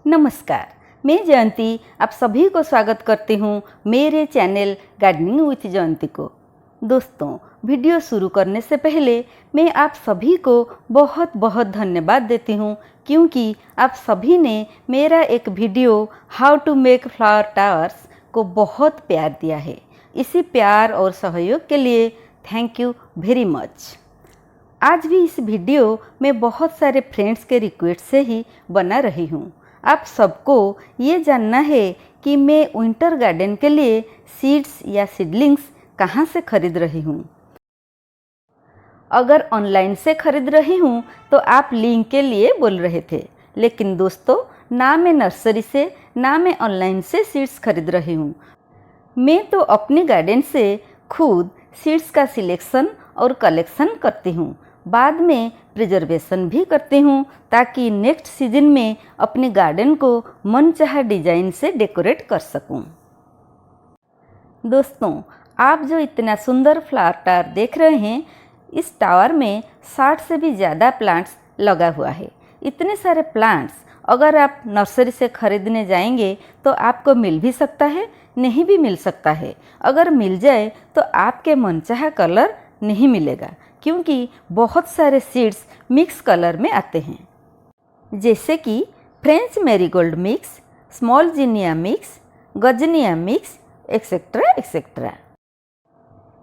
नमस्कार, मैं जयंती आप सभी को स्वागत करती हूँ मेरे चैनल गार्डनिंग विथ जयंती को। दोस्तों, वीडियो शुरू करने से पहले मैं आप सभी को बहुत बहुत धन्यवाद देती हूँ क्योंकि आप सभी ने मेरा एक video how to make flower towers को बहुत प्यार दिया है। इसी प्यार और सहयोग के लिए थैंक यू वेरी मच। आज भी इस वीडियो में बहुत सारे फ्रेंड्स के रिक्वेस्ट से ही बना रही हूँ। आप सबको ये जानना है कि मैं विंटर गार्डन के लिए सीड्स या सीडलिंग्स कहाँ से खरीद रही हूँ। अगर ऑनलाइन से खरीद रही हूँ तो आप लिंक के लिए बोल रहे थे, लेकिन दोस्तों ना मैं नर्सरी से ना मैं ऑनलाइन से सीड्स खरीद रही हूँ। मैं तो अपने गार्डन से खुद सीड्स का सिलेक्शन और कलेक्शन करती हूँ, बाद में प्रिजर्वेशन भी करती हूँ ताकि नेक्स्ट सीजन में अपने गार्डन को मनचाहा डिजाइन से डेकोरेट कर सकूँ। दोस्तों, आप जो इतना सुंदर फ्लावर टावर देख रहे हैं, इस टावर में 60 से भी ज़्यादा प्लांट्स लगा हुआ है। इतने सारे प्लांट्स अगर आप नर्सरी से खरीदने जाएंगे तो आपको मिल भी सकता है, नहीं भी मिल सकता है। अगर मिल जाए तो आपके मनचाहा कलर नहीं मिलेगा क्योंकि बहुत सारे सीड्स मिक्स कलर में आते हैं, जैसे कि French marigold mix, small जिनिया mix, गजनिया mix, etcetera etcetera.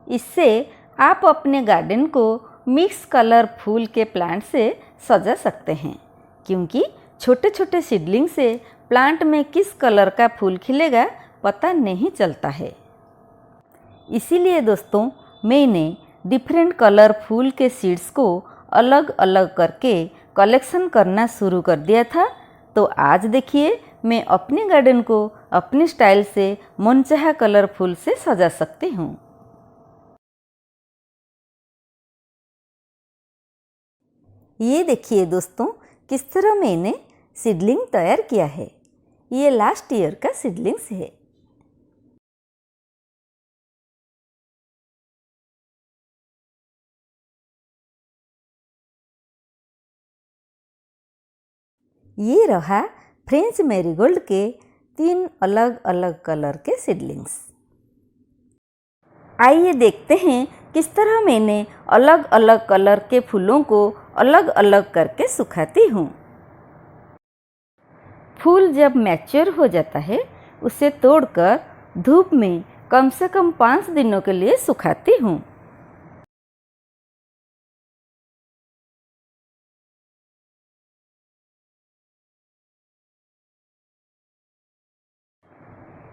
इससे आप अपने गार्डन को मिक्स कलर फूल के प्लांट से सजा सकते हैं क्योंकि छोटे छोटे सीडलिंग से प्लांट में किस कलर का फूल खिलेगा पता नहीं चलता है। इसीलिए दोस्तों मैंने डिफरेंट कलर फूल के सीड्स को अलग अलग करके कलेक्शन करना शुरू कर दिया था। तो आज देखिए मैं अपने गार्डन को अपने स्टाइल से मनचाहा कलर फूल से सजा सकती हूँ। ये देखिए दोस्तों किस तरह मैंने सीडलिंग तैयार किया है। ये लास्ट ईयर का सीडलिंग्स है। ये रहा फ्रेंच मैरीगोल्ड के 3 अलग अलग कलर के सीडलिंग्स। आइए देखते हैं किस तरह मैंने अलग अलग कलर के फूलों को अलग अलग करके सुखाती हूँ। फूल जब मैच्योर हो जाता है उसे तोड़कर धूप में कम से कम 5 दिनों के लिए सुखाती हूँ।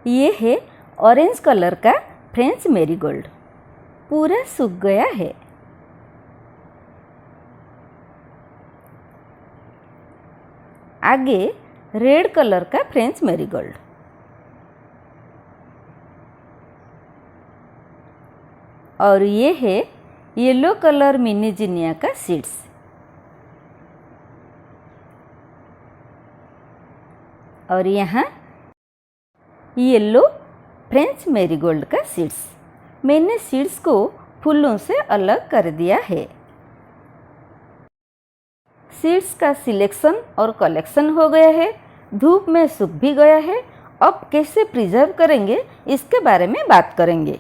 ये है ऑरेंज कलर का फ्रेंच मैरीगोल्ड, पूरा सूख गया है। आगे रेड कलर का फ्रेंच मैरीगोल्ड, और ये है येलो कलर मिनी जिनिया का सीड्स। और यहाँ येलो फ्रेंच मैरीगोल्ड का सीड्स। मैंने सीड्स को फूलों से अलग कर दिया है। सीड्स का सिलेक्शन और कलेक्शन हो गया है, धूप में सूख भी गया है। अब कैसे प्रिजर्व करेंगे इसके बारे में बात करेंगे।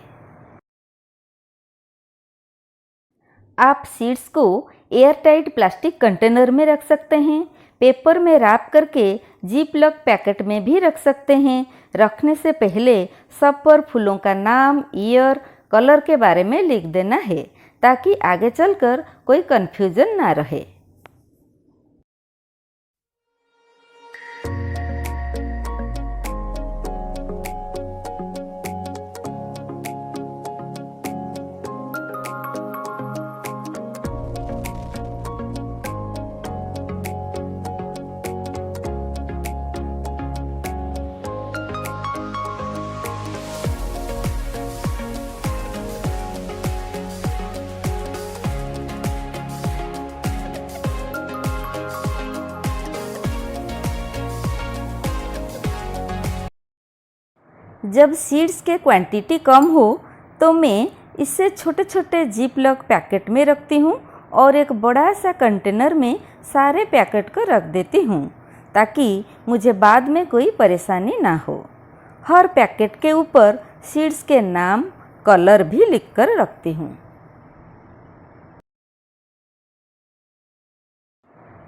आप सीड्स को एयरटाइट प्लास्टिक कंटेनर में रख सकते हैं, पेपर में रैप करके जिप लॉक पैकेट में भी रख सकते हैं। रखने से पहले सब पर फूलों का नाम, ईयर, कलर के बारे में लिख देना है ताकि आगे चलकर कोई कंफ्यूजन ना रहे। जब सीड्स के क्वांटिटी कम हो तो मैं इसे छोटे छोटे जिप लॉक पैकेट में रखती हूँ और एक बड़ा सा कंटेनर में सारे पैकेट को रख देती हूँ। ताकि मुझे बाद में कोई परेशानी ना हो। हर पैकेट के ऊपर सीड्स के नाम, कलर भी लिखकर रखती हूँ।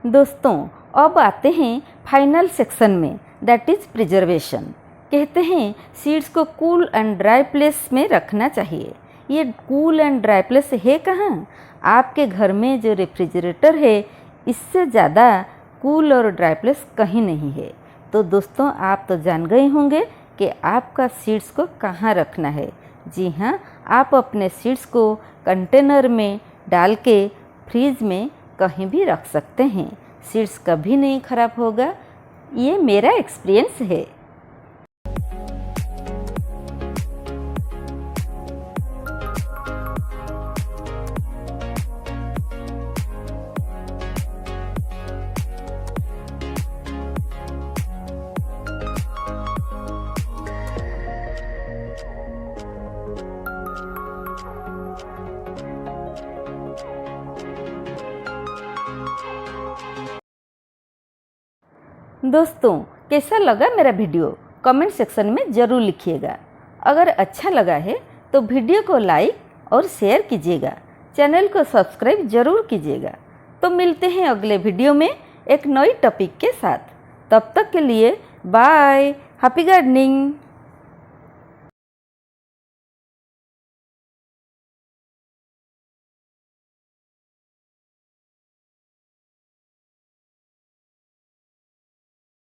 दोस्तों, अब आते हैं फाइनल सेक्शन में, दैट इज़ प्रिजर्वेशन। कहते हैं सीड्स को कूल एंड ड्राई प्लेस में रखना चाहिए। ये कूल एंड ड्राई प्लेस है कहाँ? आपके घर में जो रेफ्रिजरेटर है इससे ज़्यादा कूल और ड्राई प्लेस कहीं नहीं है। तो दोस्तों, आप तो जान गए होंगे कि आपका सीड्स को कहाँ रखना है। जी हाँ, आप अपने सीड्स को कंटेनर में डाल के फ्रीज में कहीं भी रख सकते हैं। सीड्स कभी नहीं खराब होगा, ये मेरा एक्सपीरियंस है। दोस्तों, कैसा लगा मेरा वीडियो? कमेंट सेक्शन में ज़रूर लिखिएगा। अगर अच्छा लगा है तो वीडियो को लाइक और शेयर कीजिएगा। चैनल को सब्सक्राइब जरूर कीजिएगा। तो मिलते हैं अगले वीडियो में एक नई टॉपिक के साथ। तब तक के लिए बाय, हैप्पी गार्डनिंग।